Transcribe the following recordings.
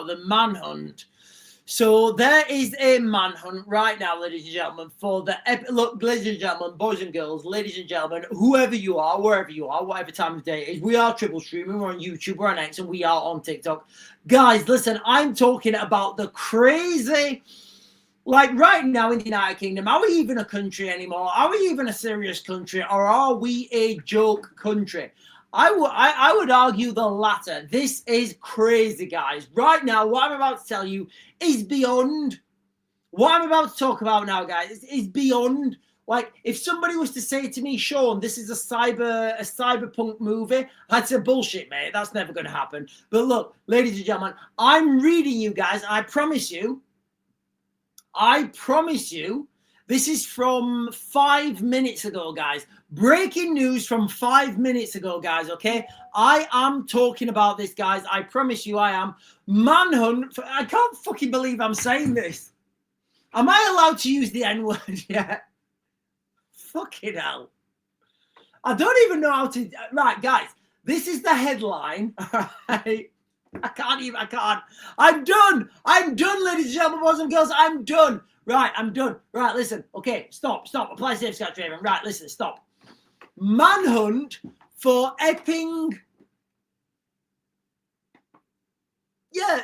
about the manhunt. So there is a manhunt right now, ladies and gentlemen, for the look, ladies and gentlemen, boys and girls, ladies and gentlemen, whoever you are, wherever you are, whatever time of day it is, we are triple streaming, we're on YouTube, we're on X, and we are on TikTok. Guys, listen, I'm talking about the crazy, like right now in the United Kingdom, are we even a country anymore? Are we even a serious country, or are we a joke country? I would argue the latter. This is crazy, guys. Right now, what I'm about to tell you is beyond. What I'm about to talk about now, guys, is beyond. Like, if somebody was to say to me, Sean, this is a cyberpunk movie, I'd say bullshit, mate. That's never going to happen. But look, ladies and gentlemen, I'm reading you guys. I promise you, this is from 5 minutes ago, guys. Breaking news from 5 minutes ago, guys, okay? I am talking about this, guys. I promise you I am. Manhunt. I can't fucking believe I'm saying this. Am I allowed to use the N-word yet? Fucking hell. I don't even know how to... Right, guys. This is the headline. All right. I can't. I'm done, ladies and gentlemen, boys and girls. I'm done. Right, I'm done. Right, listen. Okay, stop. Apply safe Scott Draven. Right, listen, stop. Manhunt for Epping. Yeah.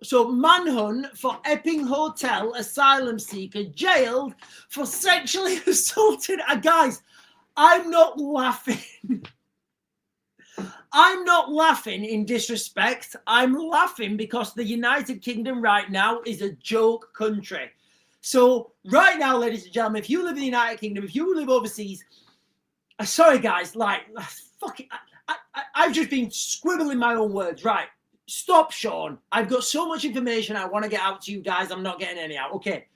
So, manhunt for Epping Hotel asylum seeker jailed for sexually assaulting. Guys, I'm not laughing. I'm not laughing in disrespect. I'm laughing because the United Kingdom right now is a joke country. So right now, ladies and gentlemen, if you live in the United Kingdom, if you live overseas, sorry guys, like, fuck it, I've just been scribbling my own words. Right, stop, Sean. I've got so much information I want to get out to you guys. I'm not getting any out. Okay.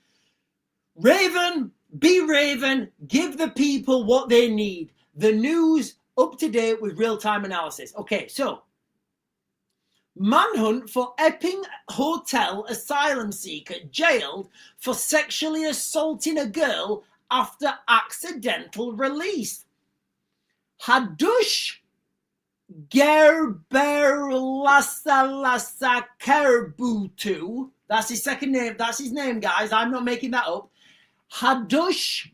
Raven, be Raven, give the people what they need. The news up to date with real-time analysis. Okay, so manhunt for Epping Hotel asylum seeker jailed for sexually assaulting a girl after accidental release. Hadush Gerberlasa Kerbutu. That's his second name. That's his name, guys. I'm not making that up. Hadush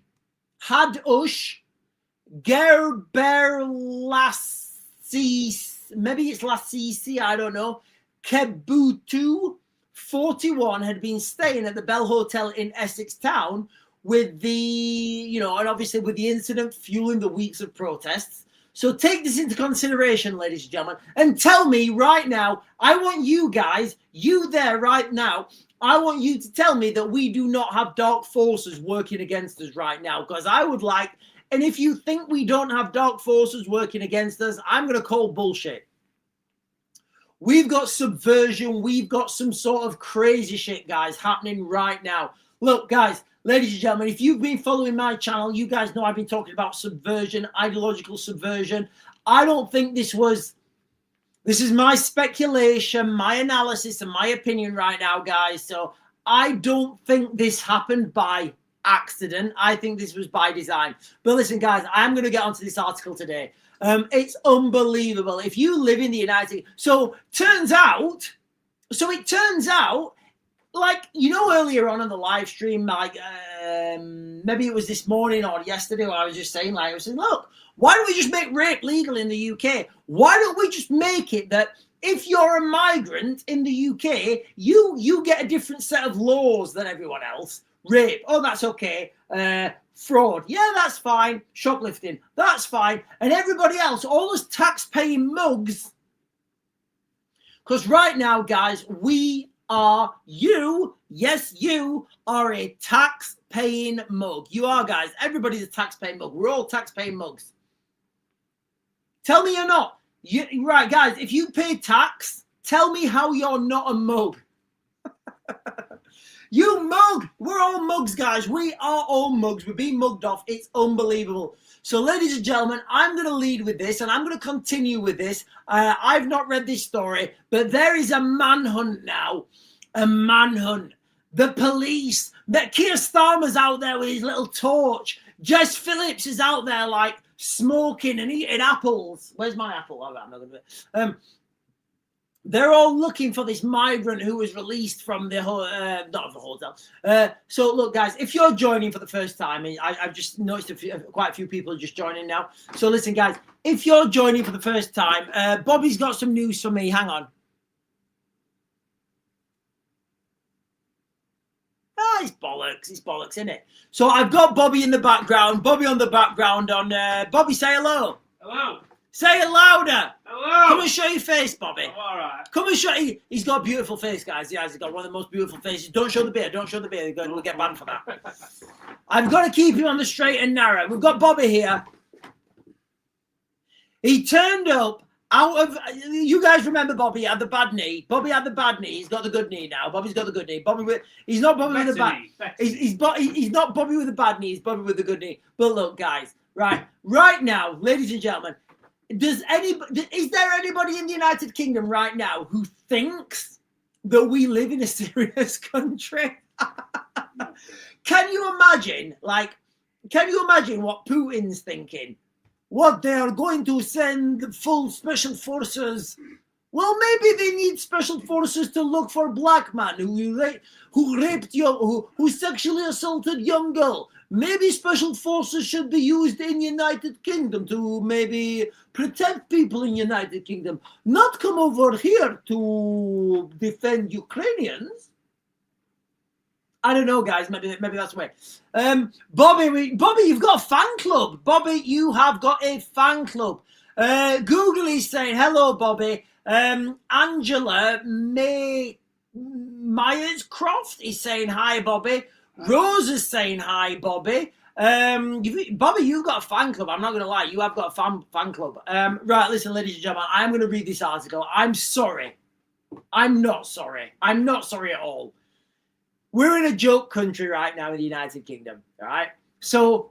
Gerberlasisi, maybe it's Lasisi, I don't know. Kebutu, 41, had been staying at the Bell Hotel in Essex Town with the, and obviously with the incident fueling the weeks of protests. So take this into consideration, ladies and gentlemen, and tell me right now, I want you guys, you there right now, I want you to tell me that we do not have dark forces working against us right now, because I would like... And if you think we don't have dark forces working against us, I'm going to call bullshit. We've got subversion. We've got some sort of crazy shit, guys, happening right now. Look, guys, ladies and gentlemen, if you've been following my channel, you guys know I've been talking about subversion, ideological subversion. I don't think this is my speculation, my analysis, and my opinion right now, guys. So I don't think this happened by accident. I think this was by design. But listen, guys, I'm going to get onto this article today. It's unbelievable. If you live in the United States, so it turns out, like, earlier on in the live stream, like, maybe it was this morning or yesterday, where I was just saying, like, I was saying, look, why don't we just make rape legal in the UK? Why don't we just make it that if you're a migrant in the UK, you get a different set of laws than everyone else? Rape, oh, that's okay. Fraud, yeah, that's fine. Shoplifting, that's fine. And everybody else, all those tax-paying mugs. Because right now, guys, yes, you are a tax-paying mug. You are, guys. Everybody's a tax-paying mug. We're all tax-paying mugs. Tell me you're not. Right, guys, if you pay tax, tell me how you're not a mug. You mug. We're all mugs, guys. We are all mugs. We're being mugged off. It's unbelievable. So, ladies and gentlemen, I'm going to lead with this, and I'm going to continue with this. I've not read this story, but there is a manhunt now. A manhunt. The police. Keir Starmer's out there with his little torch. Jess Phillips is out there, like, smoking and eating apples. Where's my apple? All right, I'm not going to do it. they're all looking for this migrant who was released from the not the hotel. So look, guys, if you're joining for the first time, I've just noticed quite a few people are just joining now. So listen, guys, if you're joining for the first time, Bobby's got some news for me. Hang on. It's bollocks. It's bollocks, isn't it? So I've got Bobby in the background. Bobby on the background. On Bobby, say hello. Hello. Say it louder. Hello. Come and show your face, Bobby. I'm all right. Come and show. He's got a beautiful face, guys. Yeah, he's got one of the most beautiful faces. Don't show the beard. Don't show the beard. We'll get banned for that. I've got to keep him on the straight and narrow. We've got Bobby here. He turned up out of. You guys remember Bobby had the bad knee. Bobby had the bad knee. He's got the good knee now. Bobby's got the good knee. He's not Bobby with the bad. He's not Bobby with the bad knee. He's Bobby with the good knee. But look, guys, right now, ladies and gentlemen. Is there anybody in the United Kingdom right now who thinks that we live in a serious country? Can you imagine what Putin's thinking? What, they are going to send full special forces? Well, maybe they need special forces to look for black man who raped who sexually assaulted young girl. Maybe special forces should be used in United Kingdom to maybe protect people in United Kingdom, not come over here to defend Ukrainians. I don't know, guys. Maybe that's the way. Bobby, you've got a fan club. Bobby, you have got a fan club. Google is saying hello, Bobby. Angela Myers-Croft is saying hi, Bobby. Rose is saying hi, Bobby. Bobby, you've got a fan club. I'm not going to lie. You have got a fan club. Right, listen, ladies and gentlemen, I'm going to read this article. I'm sorry. I'm not sorry. I'm not sorry at all. We're in a joke country right now in the United Kingdom, all right? So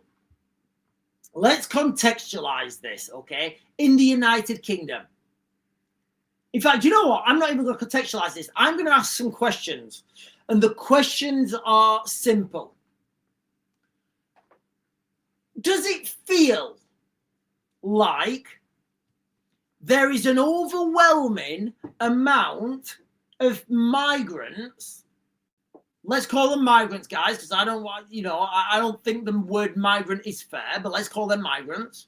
let's contextualize this, okay? In the United Kingdom. In fact, you know what? I'm not even going to contextualize this. I'm going to ask some questions. And the questions are simple. Does it feel like there is an overwhelming amount of migrants? Let's call them migrants, guys, because I don't think the word migrant is fair, but let's call them migrants.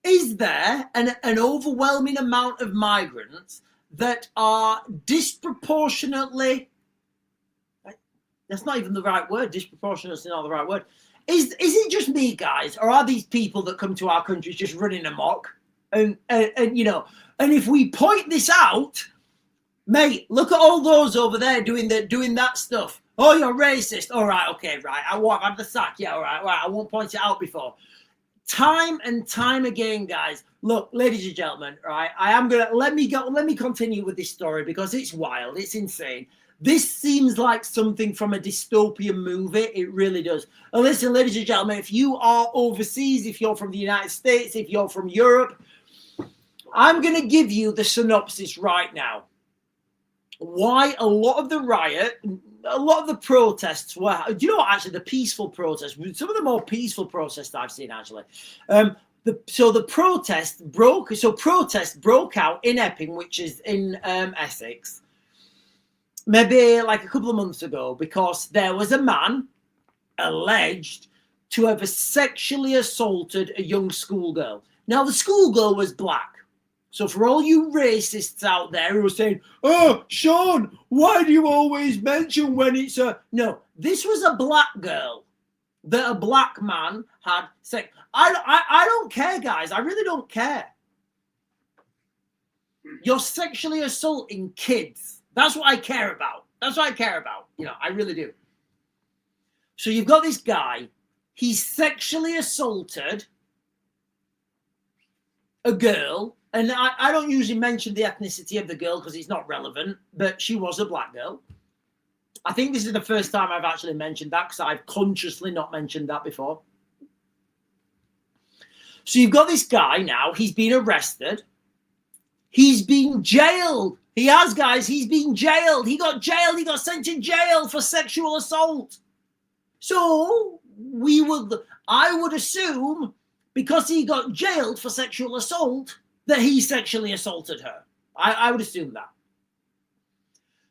Is there an overwhelming amount of migrants that are disproportionately, that's not even the right word, disproportionate is not the right word. Is it just me, guys, or are these people that come to our countries just running amok? And if we point this out, mate, look at all those over there doing that stuff. Oh, you're racist. All right, okay, right. I won't have the sack. Yeah, all right. I won't point it out before. Time and time again, guys. Look, ladies and gentlemen, right? Let me continue with this story because it's wild. It's insane. This seems like something from a dystopian movie. It really does. And listen, ladies and gentlemen, if you are overseas, if you're from the United States, if you're from Europe, I'm going to give you the synopsis right now. Why a lot of the riot, a lot of the protests were, do you know what, actually, the peaceful protests, some of the more peaceful protests I've seen, actually. Protests broke out in Epping, which is in Essex, maybe like a couple of months ago, because there was a man alleged to have sexually assaulted a young schoolgirl. Now, the schoolgirl was black. So for all you racists out there who are saying, oh, Sean, why do you always mention when it's a... No, this was a black girl that a black man had sex. I don't care, guys. I really don't care. You're sexually assaulting kids. That's what I care about. That's what I care about. I really do. So you've got this guy. He's sexually assaulted a girl. And I don't usually mention the ethnicity of the girl because it's not relevant, but she was a black girl. I think this is the first time I've actually mentioned that because I've consciously not mentioned that before. So you've got this guy now. He's been arrested. He's been jailed. He has, guys. He's been jailed. He got jailed. He got sent to jail for sexual assault. So I would assume because he got jailed for sexual assault, that he sexually assaulted her. I would assume that.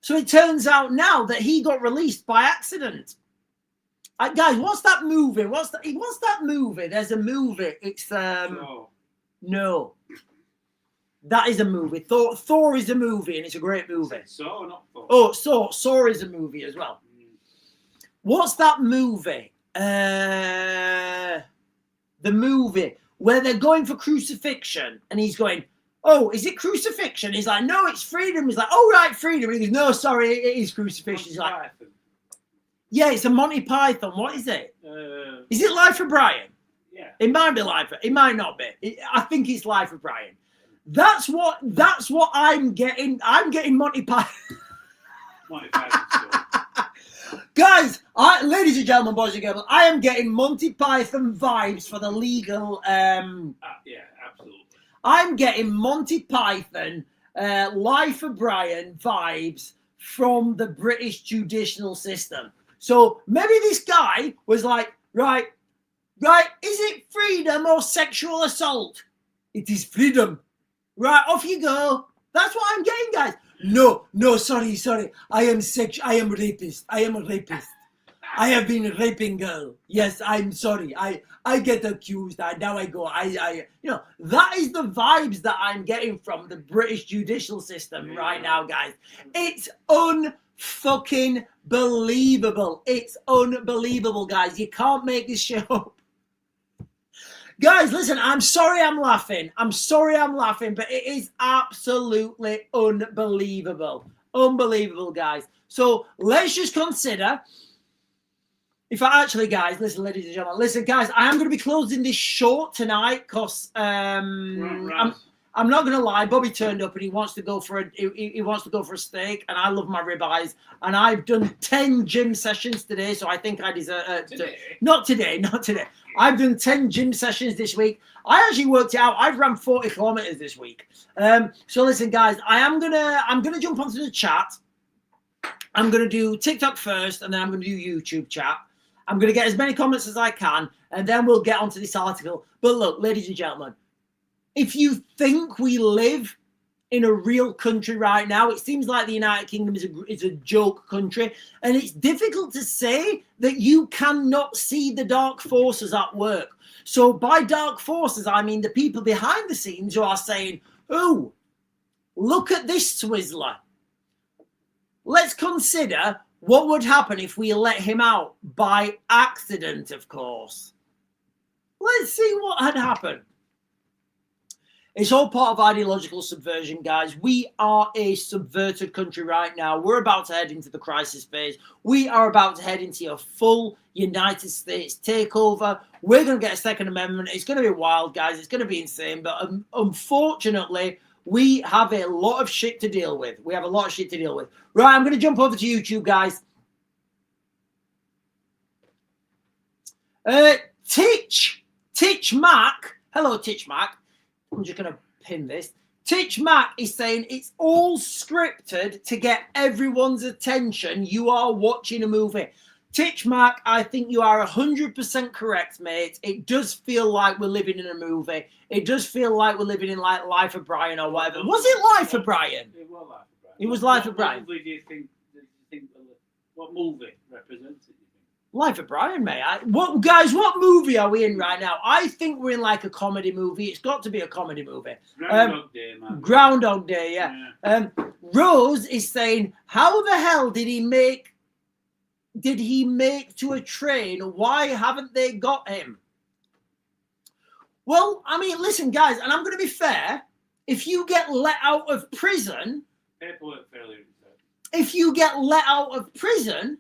So it turns out now that he got released by accident. Guys, what's that movie? What's that movie? There's a movie. It's no. That is a movie. Thor is a movie, and it's a great movie. Saw, not Thor. Oh, Saw is a movie as well. What's that movie? The movie where they're going for crucifixion, and he's going, "Oh, is it crucifixion?" He's like, "No, it's freedom." He's like, "Oh, right, freedom." And he goes, "No, sorry, it is crucifixion." He's like, "Yeah, it's a Monty Python. What is it? Is it Life of Brian?" Yeah. It might be Life. It might not be. I think it's Life of Brian. That's what I'm getting. I'm getting Monty Python. Monty Python. Guys, ladies and gentlemen, boys and girls, I am getting Monty Python vibes for the legal. Yeah, absolutely. I'm getting Monty Python, Life of Brian vibes from the British judicial system. So maybe this guy was like, right, is it freedom or sexual assault? It is freedom. Right, off you go. That's what I'm getting, guys. No, sorry. I am rapist. I am a rapist. I have been raping girl. Yes, I'm sorry. I get accused. Now I go. That is the vibes that I'm getting from the British judicial system right now, guys. It's unfucking believable. It's unbelievable, guys. You can't make this shit up. Guys, listen, I'm sorry I'm laughing, but it is absolutely unbelievable. Unbelievable, guys. So let's just consider, guys, listen, ladies and gentlemen, listen, guys, I am going to be closing this short tonight because I'm not going to lie. Bobby turned up and he wants to go for a steak, and I love my ribeyes. And I've done 10 gym sessions today, so I think I deserve. Not today. I've done 10 gym sessions this week. I actually worked it out. I've run 40 kilometers this week. So listen, guys, I'm gonna jump onto the chat. I'm gonna do TikTok first, and then I'm gonna do YouTube chat. I'm gonna get as many comments as I can, and then we'll get onto this article. But look, ladies and gentlemen, if you think we live in a real country right now, it seems like the United Kingdom is a joke country, and it's difficult to say that you cannot see the dark forces at work. So by dark forces, I mean the people behind the scenes who are saying, "Oh, look at this Twizzler. Let's consider what would happen if we let him out by accident, of course. Let's see what had happened." It's all part of ideological subversion, guys. We are a subverted country right now. We're about to head into the crisis phase. We are about to head into a full United States takeover. We're going to get a Second Amendment. It's going to be wild, guys. It's going to be insane. But unfortunately, we have a lot of shit to deal with. Right, I'm going to jump over to YouTube, guys. Titch Mac. Hello, Titch Mac. I'm just going to pin this. Titch Mac is saying it's all scripted to get everyone's attention. You are watching a movie. Titch Mac, I think you are 100% correct, mate. It does feel like we're living in a movie. It does feel like we're living in like Life of Brian or whatever. Was it Life of Brian? It was Life of Brian. It was Life of Brian. What movie do you think what movie represents it? Life of Brian, mate. What movie are we in right now? I think we're in like a comedy movie. It's got to be a comedy movie. Groundhog Day, man. Groundhog Day, yeah. Rose is saying, how the hell did he make to a train? Why haven't they got him? Well, I mean, listen, guys, and I'm going to be fair. If you get let out of prison, paperwork failure. If you get let out of prison,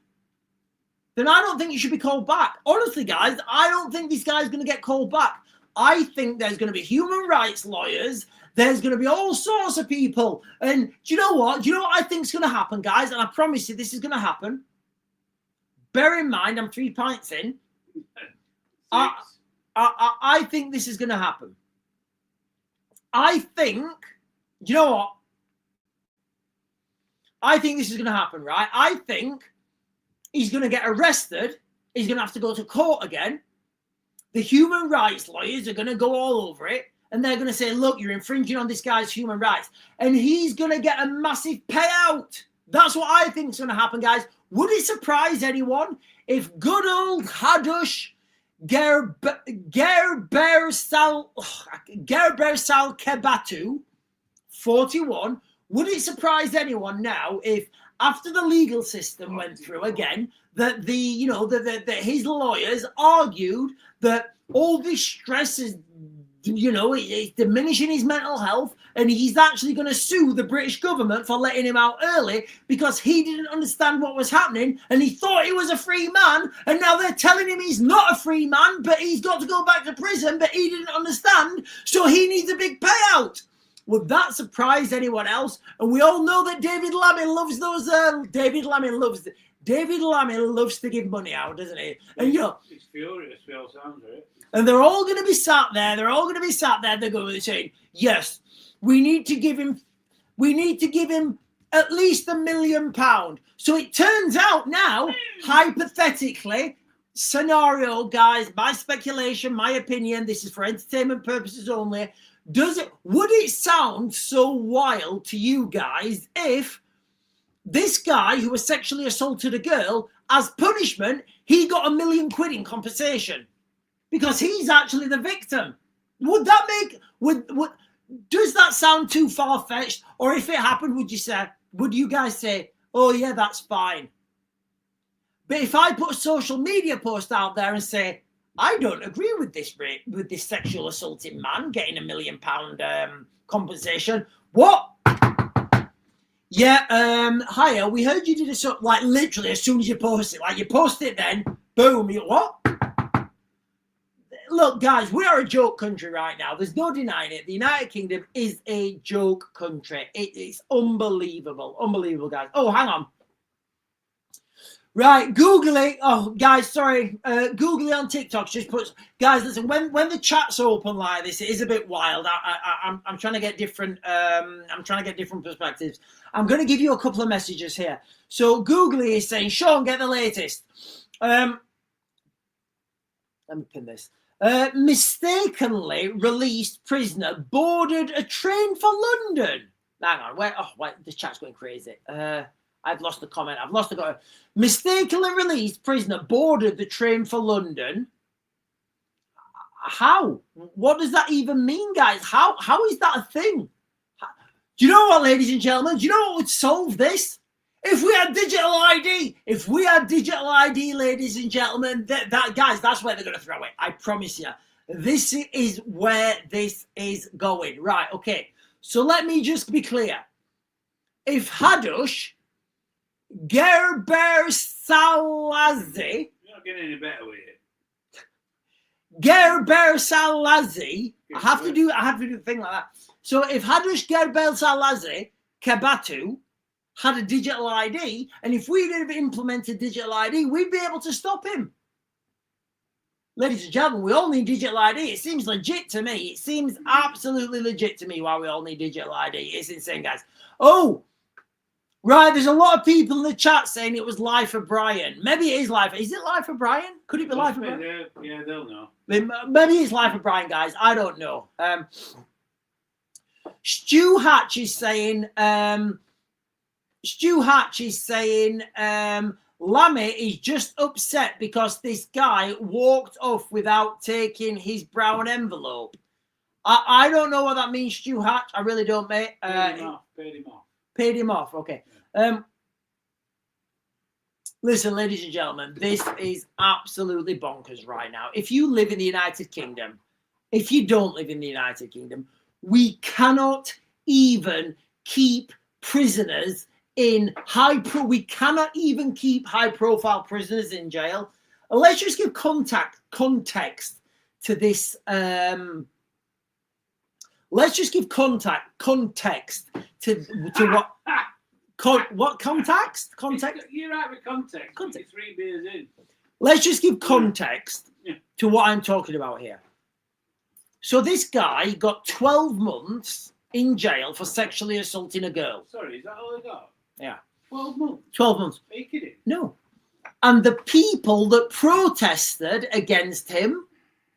then I don't think you should be called back. Honestly, guys, I don't think this guy's going to get called back. I think there's going to be human rights lawyers. There's going to be all sorts of people. And do you know what? Do you know what I think is going to happen, guys? And I promise you this is going to happen. Bear in mind, I'm 3 pints in. I think this is going to happen. I think, do you know what? I think this is going to happen, right? I think he's going to get arrested. He's going to have to go to court again. The human rights lawyers are going to go all over it. and they're going to say, look, you're infringing on this guy's human rights, and he's going to get a massive payout. That's what I think is going to happen, guys. Would it surprise anyone if good old Hadush Gerbersal Kebatu, 41, would it surprise anyone now if, after the legal system went through again, that that his lawyers argued that all this stress is, it's diminishing his mental health, and he's actually going to sue the British government for letting him out early because he didn't understand what was happening and he thought he was a free man, and now they're telling him he's not a free man, but he's got to go back to prison, but he didn't understand, so he needs a big payout. Would that surprise anyone else? And we all know that David Lammy loves those. David Lammy loves to give money out, doesn't he? And he's furious. We all sound it. And they're all going to be sat there. They're going to be saying, yes, we need to give him at least £1 million. So it turns out now, hypothetically, scenario, guys, my speculation, my opinion, this is for entertainment purposes only. Would it sound so wild to you guys if this guy who was sexually assaulted a girl, as punishment, he got £1 million in compensation? Because he's actually the victim. Would that does that sound too far-fetched? Or if it happened, would you guys say, oh yeah, that's fine? But if I put a social media post out there and say, I don't agree with this sexual assaulting man getting £1 million compensation. What? Yeah, hiya, we heard you did a sort, like literally as soon as you post it, like you post it then, boom, what? Look, guys, we are a joke country right now. There's no denying it. The United Kingdom is a joke country. It is unbelievable. Unbelievable, guys. Oh, hang on. Right, Google it. Oh, guys, sorry. Google it on TikTok. Just puts, guys, listen, when the chat's open like this, it is a bit wild. I'm trying to get different perspectives. I'm going to give you a couple of messages here. So Google it is saying, Sean, get the latest. Let me pin this. Mistakenly released prisoner boarded a train for London. Hang on, wait, the chat's going crazy. I've lost the comment. Mistakenly released prisoner boarded the train for London. How? What does that even mean, guys? How is that a thing? Do you know what, ladies and gentlemen? Do you know what would solve this? If we had digital ID, ladies and gentlemen, guys, that's where they're going to throw it. I promise you. This is where this is going. Right, okay. So let me just be clear. If Hadush Gerbersalazi, you're not getting any better with it. Gerbersalazi, I have to do the thing like that. So if Hadush Gerbersalazi Kebatu had a digital ID, and if we'd have implemented digital ID, we'd be able to stop him. Ladies and gentlemen, we all need digital ID. It seems legit to me. It seems absolutely legit to me why we all need digital ID. It's insane, guys. Oh, right. There's a lot of people in the chat saying it was Life of Brian. Maybe it is Life. Is it Life of Brian? Could it be Life of Brian? Yeah, they'll know. Maybe it's Life of Brian, guys. I don't know. Stu Hatch is saying... Lammy is just upset because this guy walked off without taking his brown envelope. I don't know what that means, Stu Hatch. I really don't, mate. Paid him off. Paid him off, okay. Listen, ladies and gentlemen, this is absolutely bonkers right now. If you live in the United Kingdom, if you don't live in the United Kingdom, we cannot even keep prisoners in we cannot even keep high-profile prisoners in jail. Let's just give context to this. Let's just give context to what context? Context. You're right with context. You're 3 beers in. Let's just give context to what I'm talking about here. So this guy got 12 months in jail for sexually assaulting a girl. Sorry, is that all I got? Yeah. 12 months? 12 months. Are you kidding? No. And the people that protested against him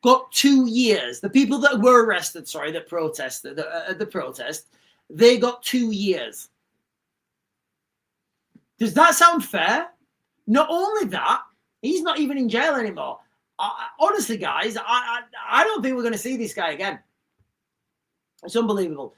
got 2 years. The people that were arrested, sorry, that protested at the protest, they got 2 years. Does that sound fair? Not only that, he's not even in jail anymore. Honestly, guys, I don't think we're going to see this guy again. It's unbelievable.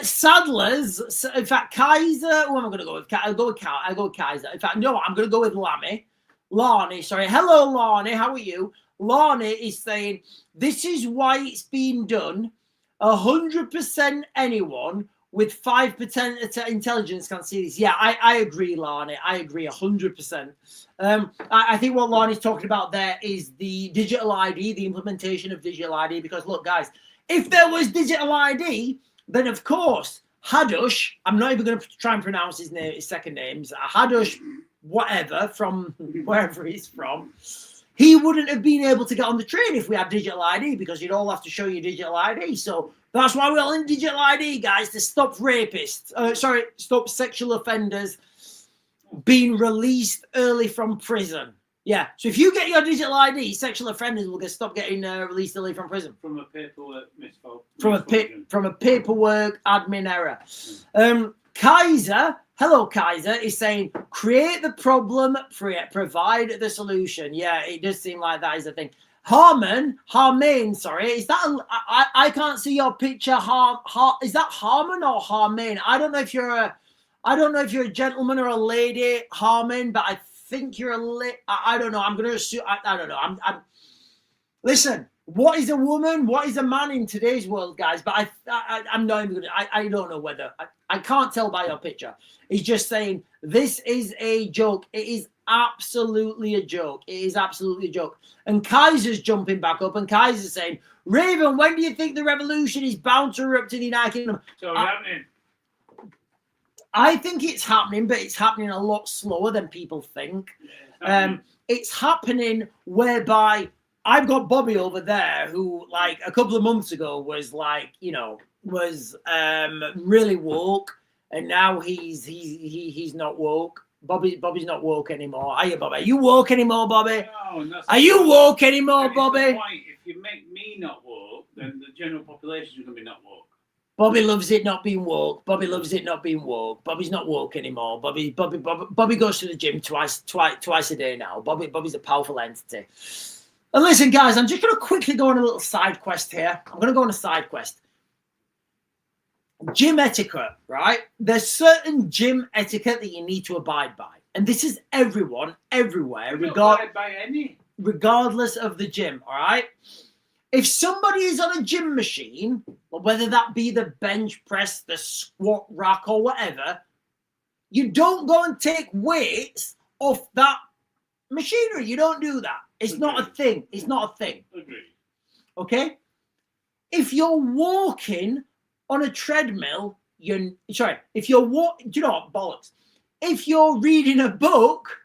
Saddlers, in fact, Kaiser. Who am I going to go with? I'll go with Kaiser. In fact, no, I'm going to go with Lani, sorry. Hello, Lani. How are you? Lani is saying, this is why it's been done. 100% anyone with 5% intelligence can see this. Yeah, I agree, Lani. I agree 100%. I think what Lani's talking about there is the digital ID, the implementation of digital ID. Because look, guys, if there was digital ID, then of course, Hadush, I'm not even going to try and pronounce his second names, Hadush, whatever, from wherever he's from, he wouldn't have been able to get on the train if we had digital ID, because you'd all have to show your digital ID. So that's why we're all in digital ID, guys, to stop rapists, stop sexual offenders being released early from prison. Yeah, so if you get your digital ID, sexual offenders will stop getting released early from prison. From a paperwork From a paperwork admin error. Kaiser, hello Kaiser, is saying, create the problem, provide the solution. Yeah, it does seem like that is a thing. Harmain, sorry, is that I can't see your picture. Is that Harman or Harmain? I don't know if you're a gentleman or a lady, Harman, but I think you're a I don't know. I'm going to assume. I don't know. Listen. What is a woman? What is a man in today's world, guys? But I'm not even going to. I don't know whether I can't tell by your picture. He's just saying this is a joke. It is absolutely a joke. It is absolutely a joke. And Kaiser's jumping back up, and Kaiser's saying, Raven, when do you think the revolution is bound to erupt in the United Kingdom? So happening. I think it's happening, but it's happening a lot slower than people think. It's happening whereby I've got Bobby over there who, like, a couple of months ago was like, was really woke, and now he's not woke. Bobby's not woke anymore. Are you, Bobby? Are you woke anymore, Bobby? No, are you woke anymore, Bobby? If you make me not woke, then the general population is going to be not woke. Bobby loves it not being woke. Bobby loves it not being woke. Bobby's not woke anymore. Bobby goes to the gym twice a day now. Bobby's a powerful entity. And listen, guys, I'm just going to quickly go on a little side quest here. I'm going to go on a side quest. Gym etiquette, right? There's certain gym etiquette that you need to abide by. And this is everyone, everywhere, regardless of the gym, all right? If somebody is on a gym machine, whether that be the bench press, the squat rack, or whatever, you don't go and take weights off that machinery. You don't do that. It's not a thing. It's not a thing. Agreed. Okay? If you're walking on a treadmill, do you know what, bollocks? If you're reading a book,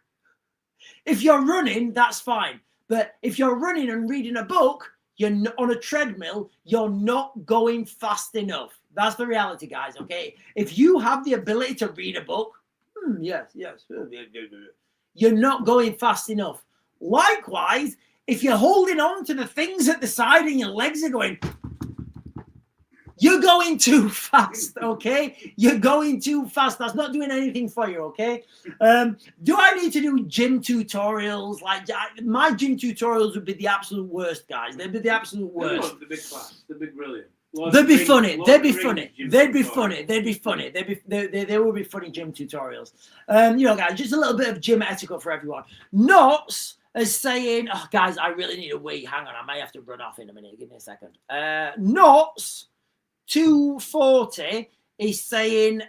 if you're running, that's fine. But if you're running and reading a book, you're on a treadmill, you're not going fast enough. That's the reality, guys, okay? If you have the ability to read a book, yes, you're not going fast enough. Likewise, if you're holding on to the things at the side and your legs are going, you're going too fast, okay? You're going too fast. That's not doing anything for you, okay? Do I need to do gym tutorials? Like, my gym tutorials would be the absolute worst, guys. They'd be the absolute worst. The big class, the big brilliant. They'd be funny. They'd be funny. They'd be funny. They'd be funny. They will be funny gym tutorials. Guys, just a little bit of gym etiquette for everyone. Knots is saying, oh, guys, I really need a wee. Hang on, I may have to run off in a minute. Give me a second. Knots 240 is saying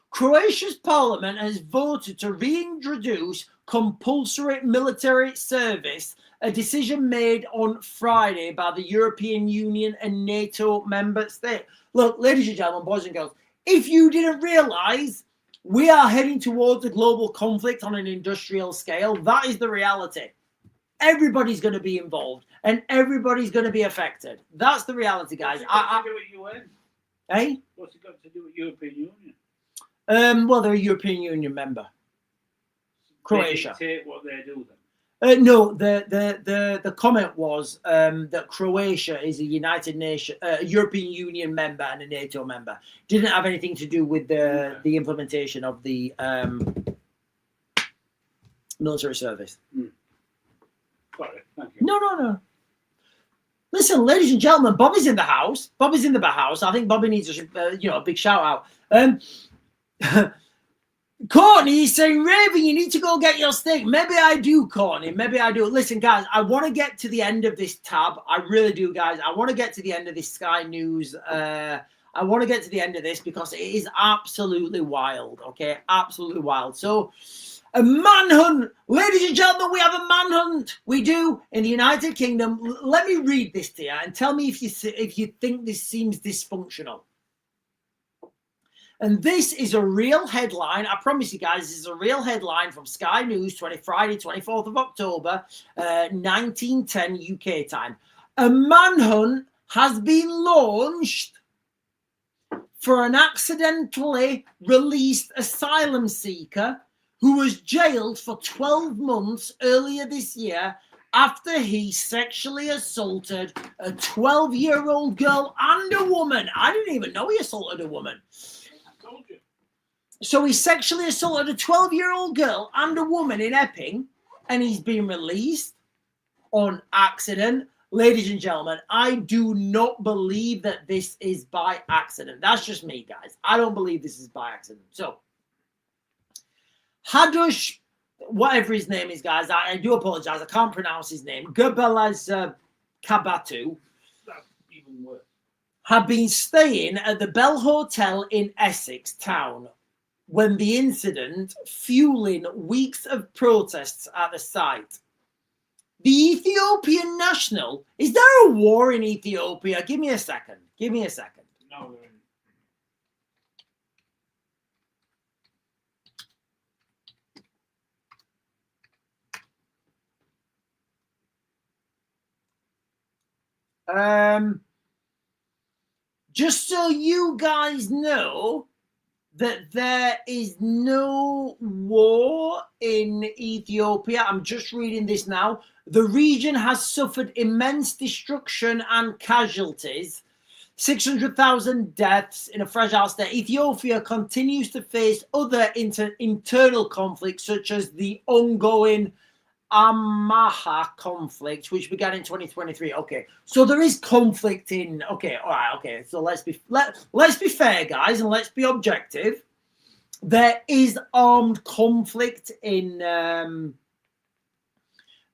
Croatia's parliament has voted to reintroduce compulsory military service, a decision made on Friday by the European Union and NATO member states. Look, ladies and gentlemen, boys and girls, if you didn't realize, we are heading towards a global conflict on an industrial scale. That is the reality. Everybody's going to be involved and everybody's going to be affected. That's the reality, guys. What's it got to do with UN? Eh? What's it got to do with European Union? Well, they're a European Union member. Croatia. They dictate what they do then. No, the comment was that Croatia is a United Nation, European Union member and a NATO member. Didn't have anything to do with the implementation of the military service. Sorry, thank you. No. Listen, ladies and gentlemen, Bobby's in the house. Bobby's in the house. I think Bobby needs a big shout out. Courtney is saying, Raven, you need to go get your steak. Maybe I do, Courtney. Maybe I do. Listen, guys, I want to get to the end of this tab. I really do, guys. I want to get to the end of this Sky News. I want to get to the end of this because it is absolutely wild, okay? Absolutely wild. So, a manhunt. Ladies and gentlemen, we have a manhunt. We do in the United Kingdom. Let me read this to you and tell me if you think this seems dysfunctional. And this is a real headline. I promise you guys, this is a real headline from Sky News, Friday, 24th of October, 1910 UK time. A manhunt has been launched for an accidentally released asylum seeker who was jailed for 12 months earlier this year after he sexually assaulted a 12-year-old girl and a woman. I didn't even know he assaulted a woman. So he sexually assaulted a 12-year-old girl and a woman in Epping, and he's been released on accident. Ladies and gentlemen, I do not believe that this is by accident. That's just me, guys. I don't believe this is by accident. So, Hadush, whatever his name is, guys, I do apologize. I can't pronounce his name. Gebelaz Kabatu. That's even worse. Had been staying at the Bell Hotel in Essex town when the incident, fueling weeks of protests at the site. The Ethiopian national, is there a war in Ethiopia? Give me a second. Give me a second. No, just so you guys know that there is no war in Ethiopia. I'm just reading this now. The region has suffered immense destruction and casualties. 600,000 deaths in a fragile state. Ethiopia continues to face other internal conflicts, such as the ongoing Amaha conflict, which began in 2023. Okay, so there is conflict in. Okay, all right. Okay, so let's be fair, guys, and let's be objective. There is armed conflict in.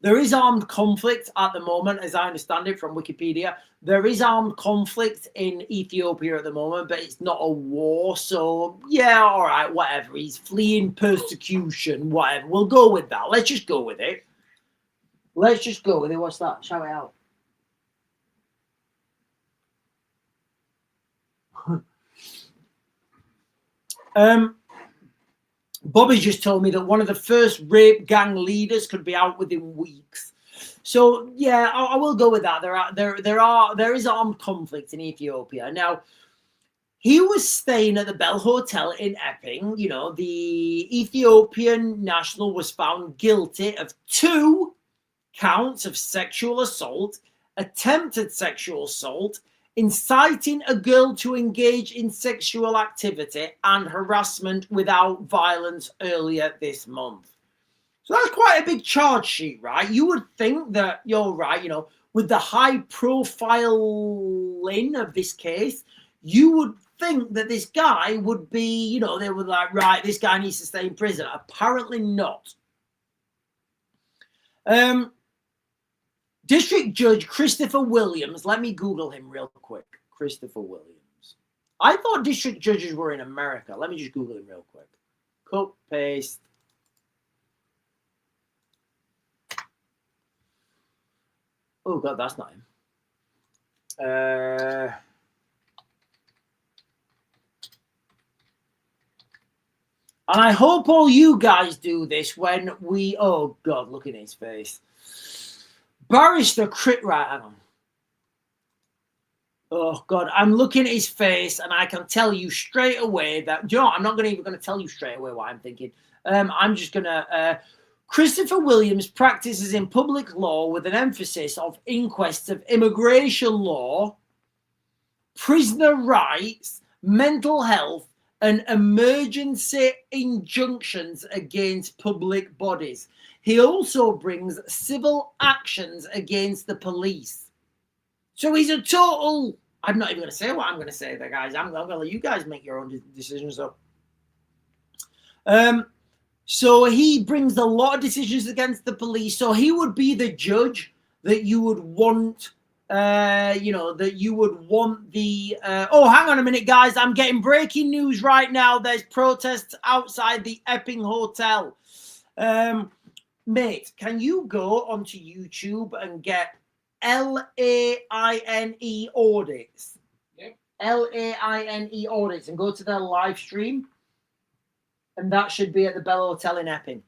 There is armed conflict at the moment, as I understand it from Wikipedia. There is armed conflict in Ethiopia at the moment, but it's not a war. So yeah, all right, whatever. He's fleeing persecution, whatever. We'll go with that. Let's just go with it. Let's just go with it. What's that? Shout it out. Bobby just told me that one of the first rape gang leaders could be out within weeks. So yeah, I will go with that. There is armed conflict in Ethiopia. Now, he was staying at the Bell Hotel in Epping. You know, the Ethiopian national was found guilty of 2 counts of sexual assault, attempted sexual assault, inciting a girl to engage in sexual activity, and harassment without violence earlier this month. So that's quite a big charge sheet, right? You would think that, you're right, you know, with the high profiling of this case, you would think that this guy would be, you know, they were like, right, this guy needs to stay in prison. Apparently not. District Judge Christopher Williams. Let me Google him real quick. Christopher Williams. I thought district judges were in America. Let me just Google him real quick. Cut, paste. Oh, God, that's not him. And I hope all you guys do this when we... Oh, God, look at his face. Barrister Crit, right, hang on. Oh, God, I'm looking at his face, and I can tell you straight away that, you know, I'm not even going to tell you straight away what I'm thinking. I'm just going to, Christopher Williams practices in public law with an emphasis of inquests of immigration law, prisoner rights, mental health, and emergency injunctions against public bodies. He also brings civil actions against the police. So he's a total... I'm not even going to say what I'm going to say there, guys. I'm going to let you guys make your own decisions, though. So he brings a lot of decisions against the police. So he would be the judge that you would want... that you would want the... oh, hang on a minute, guys. I'm getting breaking news right now. There's protests outside the Epping Hotel. Mate, can you go onto YouTube and get LAINE audits? Yep. LAINE audits, and go to their live stream. And that should be at the Bell Hotel in Epping.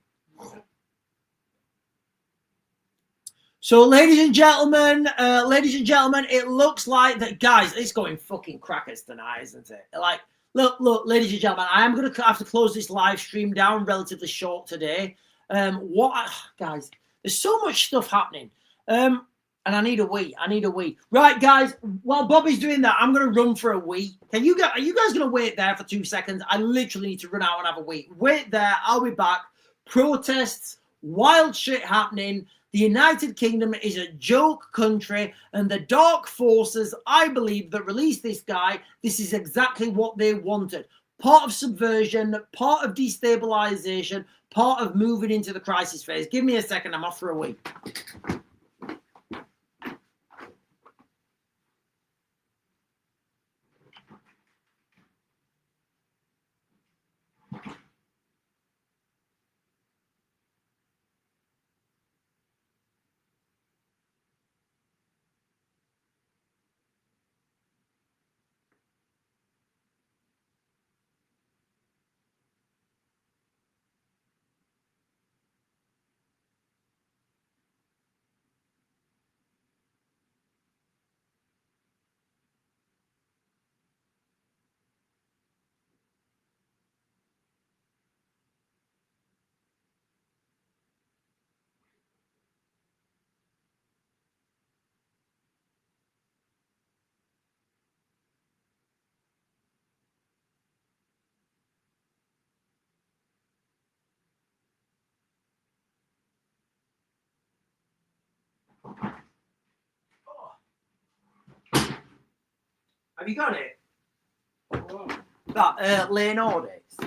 So, ladies and gentlemen, it looks like that, guys, it's going fucking crackers tonight, isn't it? Like, look, ladies and gentlemen, I am going to have to close this live stream down relatively short today. Guys, there's so much stuff happening. And I need a wee. Right, guys, while Bobby's doing that, I'm going to run for a wee. Are you guys going to wait there for 2 seconds? I literally need to run out and have a wee. Wait there. I'll be back. Protests, wild shit happening. The United Kingdom is a joke country, and the dark forces, I believe, that released this guy, this is exactly what they wanted. Part of subversion, part of destabilization, part of moving into the crisis phase. Give me a second. I'm off for a wee. Have you got it? Whoa. That lane audits?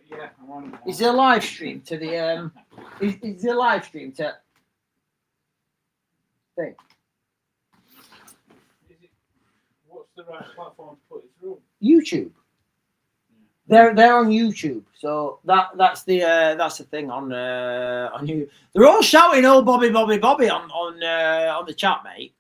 Yeah, I'm on it. Is there a live stream to the is there a live stream to thing? What's the right platform to put it through? YouTube. They're on YouTube, so that's the thing on you. They're all shouting, "Oh, Bobby, Bobby, Bobby" on the chat, mate.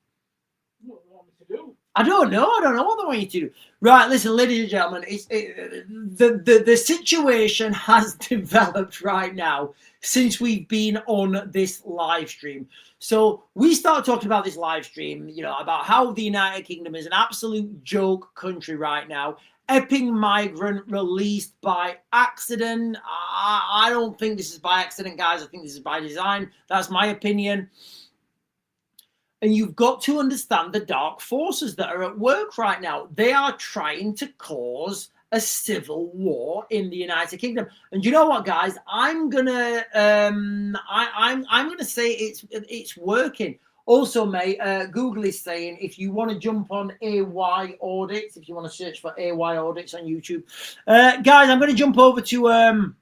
What do you want me to do? I don't know what they want you to do. Right, listen, ladies and gentlemen, the situation has developed right now since we've been on this live stream. So we started talking about this live stream, about how the United Kingdom is an absolute joke country right now. Epping migrant released by accident. I don't think this is by accident, guys. I think this is by design. That's my opinion. And you've got to understand the dark forces that are at work right now. They are trying to cause a civil war in the United Kingdom. And you know what, guys? I'm gonna say it's working. Also, mate, Google is saying if you want to jump on AY audits, if you want to search for AY audits on YouTube, guys, I'm going to jump over to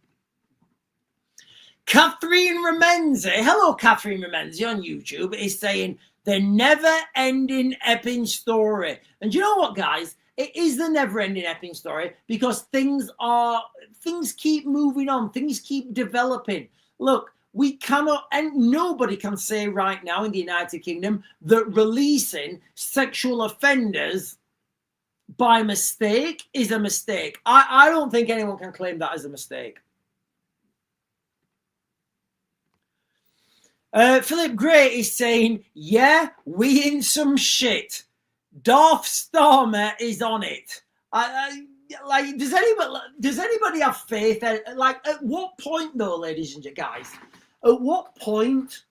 Catherine Remenzi. Hello, Catherine Remenzi on YouTube is saying the never-ending Epping story. And you know what, guys? It is the never-ending Epping story because things keep moving on, things keep developing. Look. We cannot, and nobody can say right now in the United Kingdom that releasing sexual offenders by mistake is a mistake. I don't think anyone can claim that as a mistake. Philip Gray is saying, yeah, we in some shit. Darth Starmer is on it. Like, does anybody have faith? Like, at what point though, ladies and guys? At what point,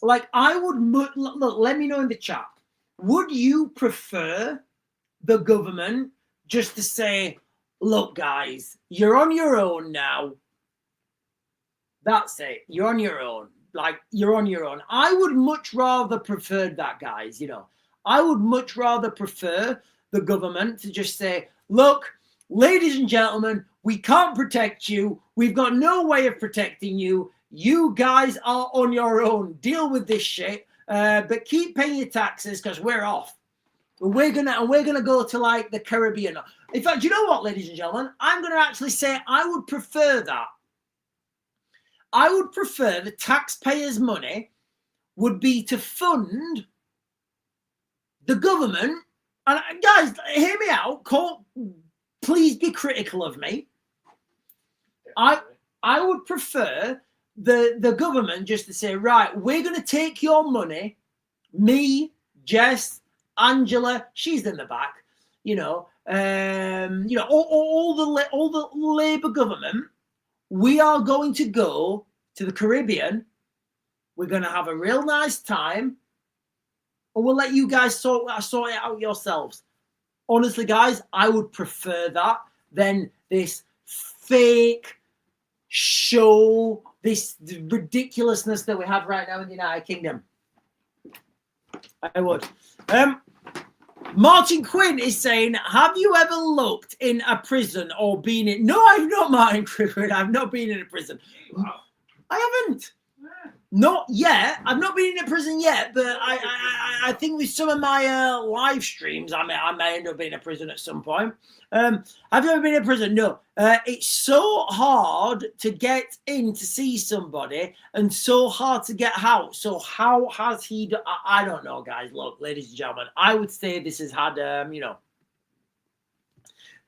like, I would look, let me know in the chat. Would you prefer the government just to say, look, guys, you're on your own now. That's it. You're on your own. Like, you're on your own. I would much rather prefer that, guys. You know, I would much rather prefer the government to just say, look, ladies and gentlemen, we can't protect you. We've got no way of protecting you. You guys are on your own. Deal with this shit. But keep paying your taxes because we're off. We're gonna go to like the Caribbean. In fact, you know what, ladies and gentlemen? I'm gonna actually say I would prefer that. I would prefer the taxpayers' money would be to fund the government. And guys, hear me out. Please be critical of me. I would prefer the government just to say, right, we're going to take your money. Me, Jess, Angela, she's in the back. All the Labour government. We are going to go to the Caribbean. We're going to have a real nice time. Or we'll let you guys sort it out yourselves. Honestly, guys, I would prefer that than this fake show, this ridiculousness that we have right now in the United Kingdom. I would. Martin Quinn is saying, have you ever looked in a prison or been in... No, I've not, Martin Quinn. I've not been in a prison. I haven't. Not yet. I've not been in a prison yet, but I think with some of my live streams, I may end up being in a prison at some point. I've never been in a prison. No. It's so hard to get in to see somebody and so hard to get out. So how has he done? I don't know, guys. Look, ladies and gentlemen, I would say this has had,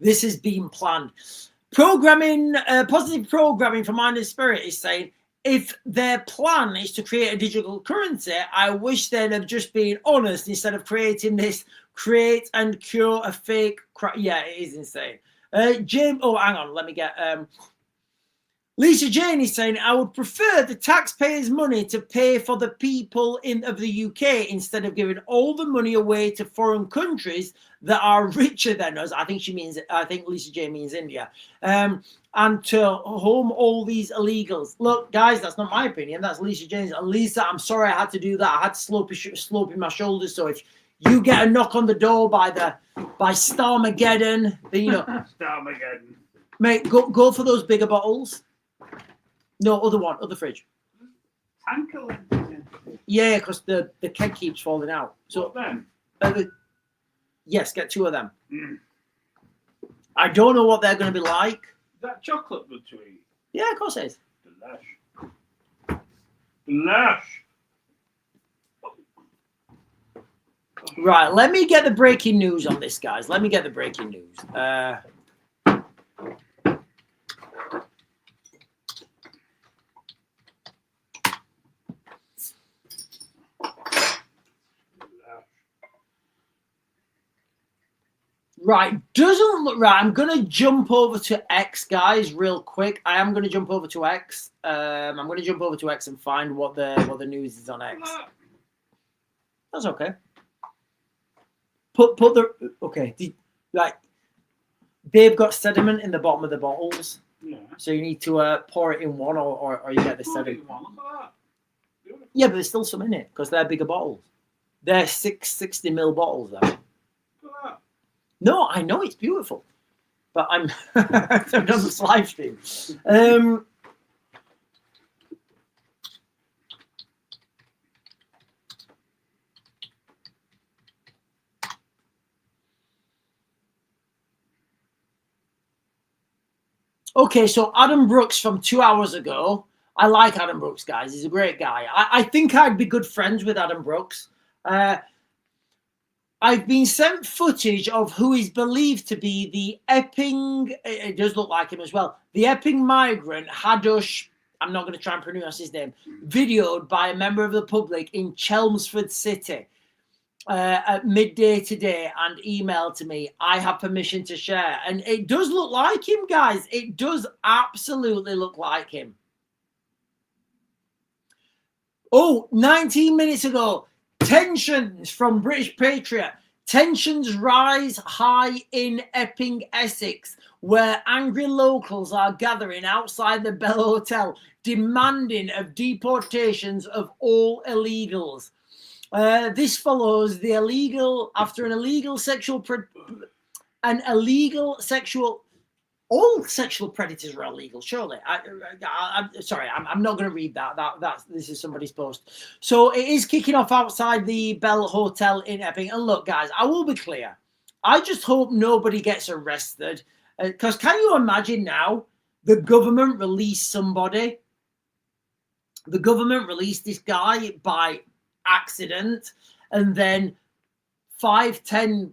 this has been planned. Programming, positive programming from Mind and Spirit is saying, if their plan is to create a digital currency, I wish they'd have just been honest instead of creating this create and cure a fake crap. Yeah, it is insane. Hang on, let me get Lisa Jane is saying, I would prefer the taxpayers' money to pay for the people of the UK instead of giving all the money away to foreign countries that are richer than us. I think Lisa Jane means India. And to home all these illegals. Look, guys, that's not my opinion. That's Lisa Jane's. And Lisa, I'm sorry I had to do that. I had to slope in my shoulders. So if you get a knock on the door by Starmageddon, then Starmageddon. Mate, go for those bigger bottles. No, other fridge. Tanker. Yeah, because the keg keeps falling out. So then? Yes, get 2 of them. I don't know what they're going to be like. Is that chocolate good to eat? Yeah, of course it is. Delish. Right, let me get the breaking news on this, guys. Let me get the breaking news. Right, doesn't look right. I'm gonna jump over to X, guys, real quick. I am gonna jump over to X. I'm gonna jump over to X and find what the news is on X. That's okay. They've got sediment in the bottom of the bottles. Yeah. So you need to pour it in one, or you get the sediment. Look at that. Yeah, but there's still some in it because they're bigger bottles. They're 60ml bottles there. No, I know it's beautiful, but I'm on this live stream. Okay, so Adam Brooks from 2 hours ago. I like Adam Brooks, guys. He's a great guy. I think I'd be good friends with Adam Brooks. I've been sent footage of who is believed to be the Epping, it does look like him as well, the Epping migrant Hadush, I'm not going to try and pronounce his name, videoed by a member of the public in Chelmsford City at midday today and emailed to me. I have permission to share. And it does look like him, guys. It does absolutely look like him. Oh, 19 minutes ago, tensions from British Patriot. Tensions rise high in Epping, Essex, where angry locals are gathering outside the Bell Hotel, demanding of deportations of all illegals. This follows the all sexual predators are illegal, surely. I'm sorry, I'm not going to read that. This is somebody's post. So it is kicking off outside the Bell Hotel in Epping. And look, guys, I will be clear. I just hope nobody gets arrested. Because can you imagine now the government released somebody? The government released this guy by accident, and then 5-10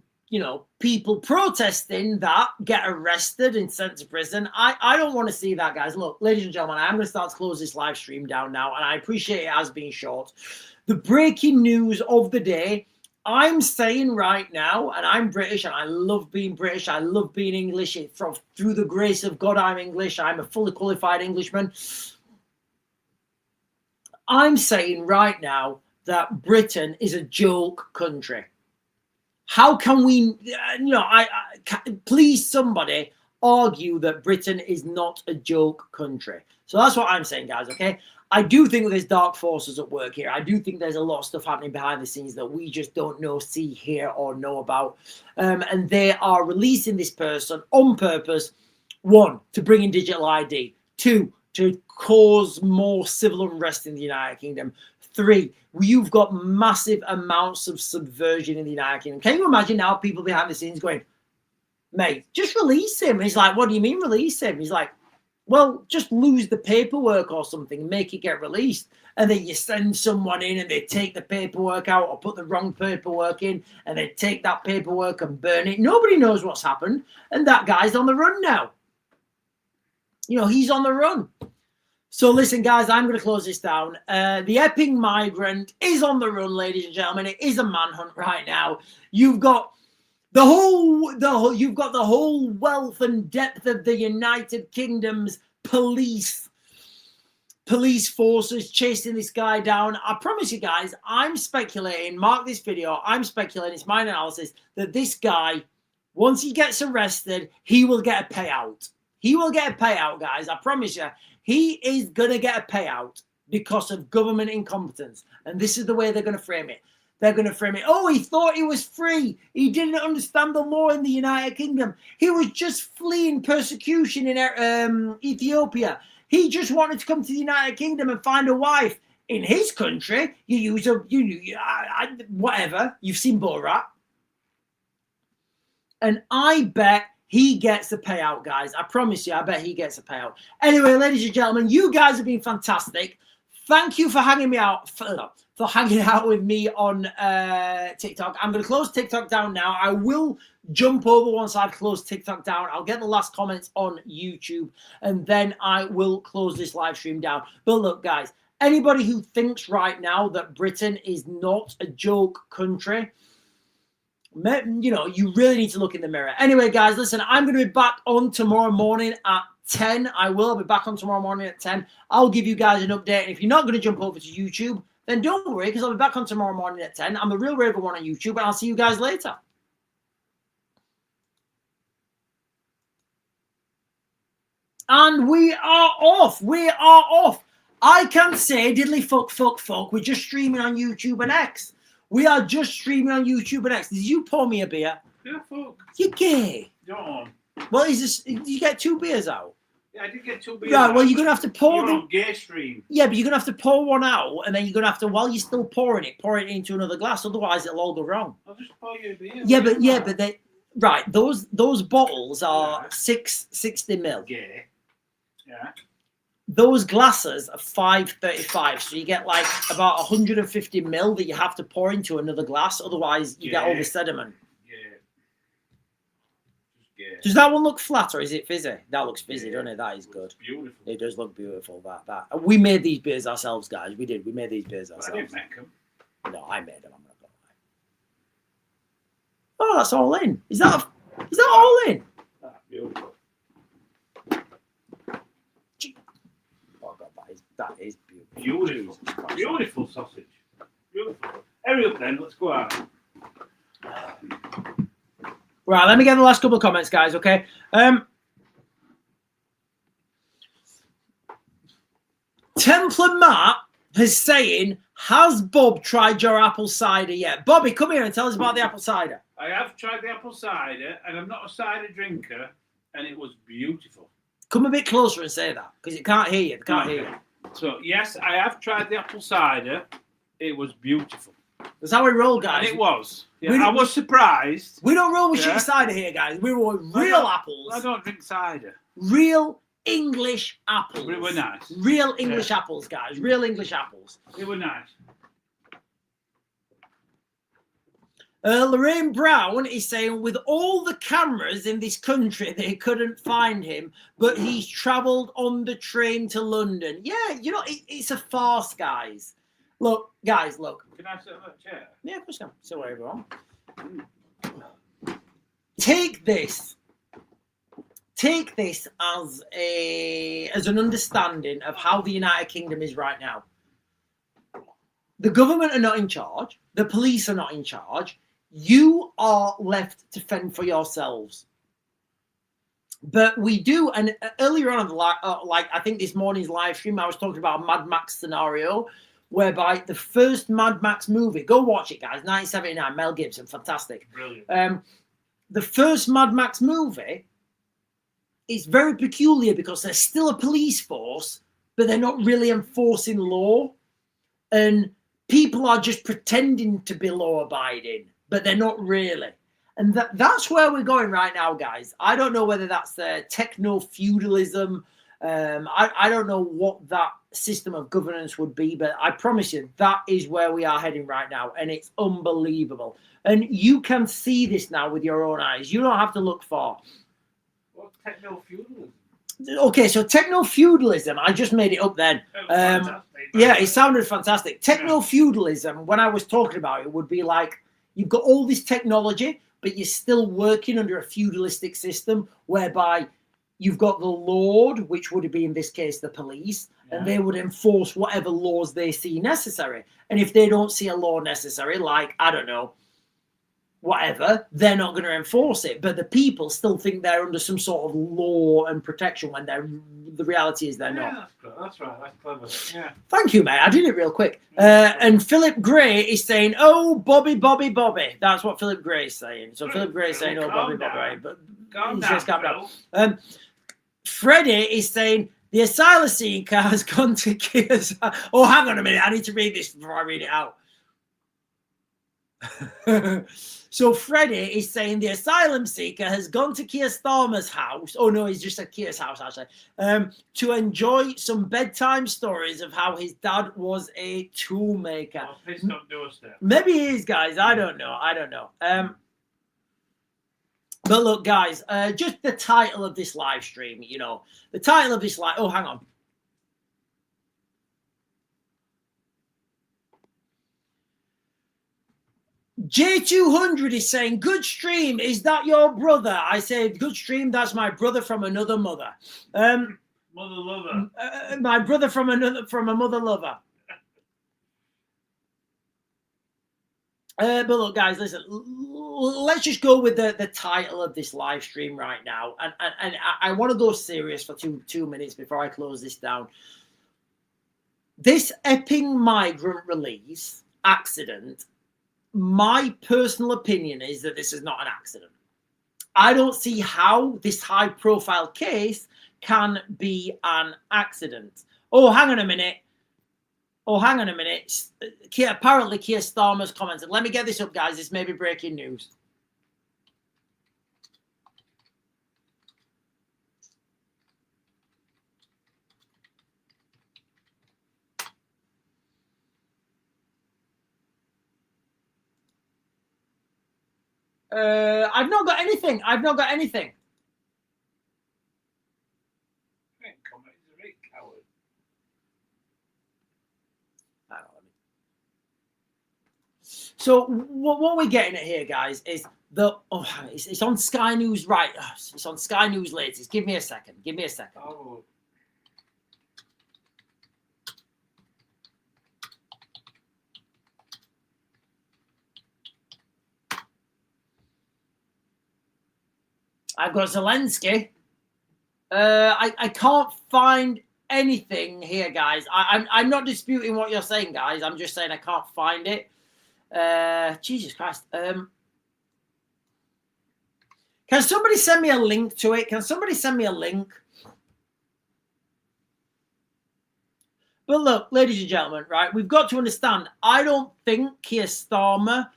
people protesting that get arrested and sent to prison. I don't want to see that, guys. Look, ladies and gentlemen, I'm going to start to close this live stream down now, and I appreciate it has been short. The breaking news of the day, I'm saying right now, and I'm British, and I love being British, I love being English. Through the grace of God, I'm English. I'm a fully qualified Englishman. I'm saying right now that Britain is a joke country. How can we, please somebody argue that Britain is not a joke country? So that's what I'm saying, guys, okay? I do think there's dark forces at work here. I do think there's a lot of stuff happening behind the scenes that we just don't know, see, hear, or know about. And they are releasing this person on purpose. 1, to bring in digital ID. 2, to cause more civil unrest in the United Kingdom. 3, you've got massive amounts of subversion in the United Kingdom. Can you imagine now people behind the scenes going, mate, just release him? And he's like, what do you mean release him? He's like, well, just lose the paperwork or something, make it get released. And then you send someone in and they take the paperwork out or put the wrong paperwork in, and they take that paperwork and burn it. Nobody knows what's happened. And that guy's on the run now. He's on the run. So listen, guys, I'm going to close this down. The Epping migrant is on the run, ladies and gentlemen. It is a manhunt right now. You've got the whole wealth and depth of the United Kingdom's police forces chasing this guy down. I promise you guys, I'm speculating, mark this video, I'm speculating, it's my analysis, that this guy, once he gets arrested, he will get a payout. He will get a payout, guys. I promise you. He is going to get a payout because of government incompetence. And this is the way they're going to frame it. They're going to frame it. Oh, he thought he was free. He didn't understand the law in the United Kingdom. He was just fleeing persecution in Ethiopia. He just wanted to come to the United Kingdom and find a wife. In his country, whatever. You've seen Borat. And I bet he gets a payout, guys. I promise you, I bet he gets a payout. Anyway, ladies and gentlemen, you guys have been fantastic. Thank you for hanging out with me on TikTok. I'm going to close TikTok down now. I will jump over once I've closed TikTok down. I'll get the last comments on YouTube, and then I will close this live stream down. But look, guys, anybody who thinks right now that Britain is not a joke country, you really need to look in the mirror. Anyway, guys, listen, I'm going to be back on tomorrow morning at 10. I will be back on tomorrow morning at 10. I'll give you guys an update. And if you're not going to jump over to YouTube, then don't worry, because I'll be back on tomorrow morning at 10. I'm the Real Raver One on YouTube, and I'll see you guys later. And we are off. We are off. I can say diddly fuck. We're just streaming on YouTube and X. We are just streaming on YouTube and X. Did you pour me a beer? Yeah, fuck. You're gay. Go on. Well, did you get 2 beers out? Yeah, I did get 2 beers. Right, well, you're going to have to pour them. Gay stream. Yeah, but you're going to have to pour one out, and then you're going to have to, while you're still pouring it, pour it into another glass. Otherwise, it'll all go wrong. I'll just pour you a beer. Yeah, but they, right, those bottles are 660 ml. Gay. Yeah. Those glasses are 535, so you get like about 150 ml that you have to pour into another glass. Otherwise, you get all the sediment. Does that one look flat or is it fizzy? That looks fizzy, doesn't it? That is good. Beautiful. It does look beautiful. That we made these beers ourselves, guys. We did. We made these beers ourselves. I didn't make them. No, I made them. I'm not gonna lie. Oh, that's all in. Is that all in? That's beautiful. Oh God, that is beautiful. Beautiful. Beautiful sausage. Beautiful. Hurry up then, let's go out. Right, let me get the last couple of comments, guys, okay? Templar Matt is saying, has Bob tried your apple cider yet? Bobby, come here and tell us about the apple cider. I have tried the apple cider, and I'm not a cider drinker, and it was beautiful. Come a bit closer and say that, because it can't hear you. They can't hear you. So, yes, I have tried the apple cider. It was beautiful. That's how we roll, guys. And it was. Yeah, I was surprised. We don't roll with shitty cider here, guys. We roll with real apples. I don't drink cider. Real English apples. But it were nice. Real English apples, guys. Real English apples. It were nice. Lorraine Brown is saying, with all the cameras in this country, they couldn't find him, but he's travelled on the train to London. Yeah, you know, it's a farce, guys. Look, guys, look. Can I sit on that chair? Yeah, of course you can. Sit wherever you want. Take this as an understanding of how the United Kingdom is right now. The government are not in charge. The police are not in charge. You are left to fend for yourselves. But we do, and earlier on, like I think this morning's live stream, I was talking about a Mad Max scenario, whereby the first Mad Max movie, go watch it, guys, 1979, Mel Gibson, fantastic. Brilliant. The first Mad Max movie is very peculiar because there's still a police force, but they're not really enforcing law. And people are just pretending to be law-abiding, but they're not really. And that's where we're going right now, guys. I don't know whether that's techno-feudalism. I don't know what that system of governance would be, but I promise you, that is where we are heading right now. And it's unbelievable. And you can see this now with your own eyes. You don't have to look far. What's techno-feudalism? Okay, so techno-feudalism, I just made it up then. Yeah, it sounded fantastic. Techno-feudalism, when I was talking about it, would be like, you've got all this technology, but you're still working under a feudalistic system whereby you've got the Lord, which would be in this case the police, and they would enforce whatever laws they see necessary. And if they don't see a law necessary, like, I don't know, whatever, they're not going to enforce it. But the people still think they're under some sort of law and protection when the reality is they're not. That's right. That's clever. Yeah. Thank you, mate. I did it real quick. And Philip Gray is saying, oh, Bobby, Bobby, Bobby. That's what Philip Gray is saying. So Philip Gray is saying, oh, Bobby, Bobby. But Calm down. Freddie is saying, the asylum seeker has gone to Kia's. Oh, hang on a minute. I need to read this before I read it out. So Freddie is saying the asylum seeker has gone to Keir Starmer's house. Oh no, he's just at Keir's house actually. To enjoy some bedtime stories of how his dad was a toolmaker. Oh, please don't do us there. Maybe he is, guys. I don't know. But look, guys, just the title of this live stream. You know, the title of this live. Oh, hang on. J200 is saying, good stream, is that your brother? I said, good stream, that's my brother from another mother. Mother lover. My brother from a mother lover. But look, guys, listen, let's just go with the title of this live stream right now. And I want to go serious for two minutes before I close this down. This Epping migrant release accident, my personal opinion is that this is not an accident. I don't see how this high-profile case can be an accident. Oh, hang on a minute. Apparently, Keir Starmer's commented. Let me get this up, guys. This may be breaking news. I've not got anything. He's a big coward. So what we're getting at here, guys, is it's on Sky News, right? It's on Sky News latest. Give me a second. Oh. I've got Zelensky. I can't find anything here, guys. I'm not disputing what you're saying, guys. I'm just saying I can't find it. Jesus Christ. Can somebody send me a link to it? Can somebody send me a link? But look, ladies and gentlemen, right, we've got to understand, I don't think Keir Starmer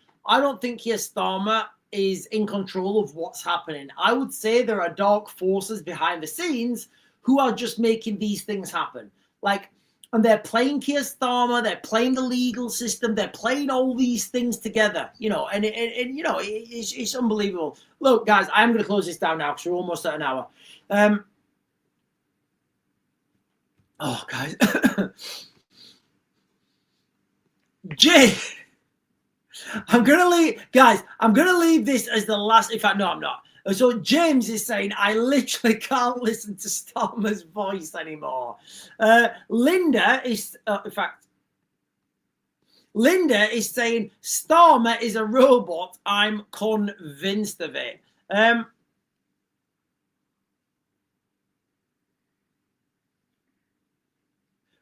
is in control of what's happening. I would say there are dark forces behind the scenes who are just making these things happen. Like, and they're playing Keir Starmer, they're playing the legal system, they're playing all these things together, you know, and you know, it's unbelievable. Look, guys, I'm going to close this down now because we're almost at an hour. Oh, guys. Jay, I'm going to leave, guys, I'm going to leave this as the last, in fact, no, I'm not. So James is saying, I literally can't listen to Starmer's voice anymore. Linda is, in fact, Linda is saying, Starmer is a robot. I'm convinced of it.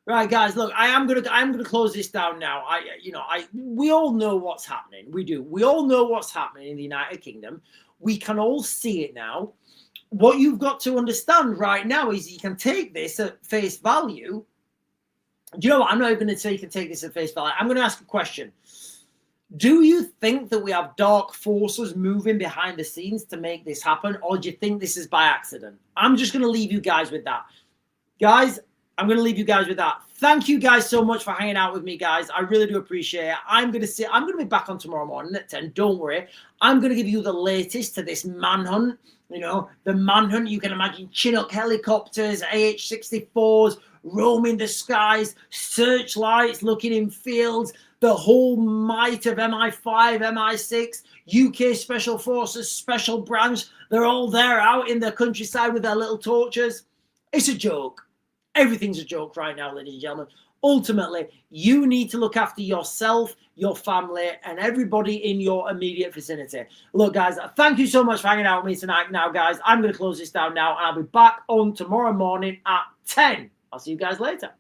Right, guys, look, I'm gonna close this down now. We all know what's happening. We do. We all know what's happening in the United Kingdom. We can all see it now. What you've got to understand right now is you can take this at face value. Do you know what? I'm not even going to say you can take this at face value. I'm going to ask a question. Do you think that we have dark forces moving behind the scenes to make this happen? Or do you think this is by accident? I'm just going to leave you guys with that. Guys, I'm going to leave you guys with that. Thank you guys so much for hanging out with me, guys. I really do appreciate it. I'm going to be back on tomorrow morning at 10. Don't worry. I'm going to give you the latest to this manhunt. You know, the manhunt. You can imagine Chinook helicopters, AH-64s, roaming the skies, searchlights, looking in fields, the whole might of MI5, MI6, UK Special Forces, Special Branch. They're all there out in the countryside with their little torches. It's a joke. Everything's a joke right now, ladies and gentlemen. Ultimately, you need to look after yourself, your family, and everybody in your immediate vicinity. Look, guys, thank you so much for hanging out with me tonight. Now, guys, I'm going to close this down now, and I'll be back on tomorrow morning at 10. I'll see you guys later.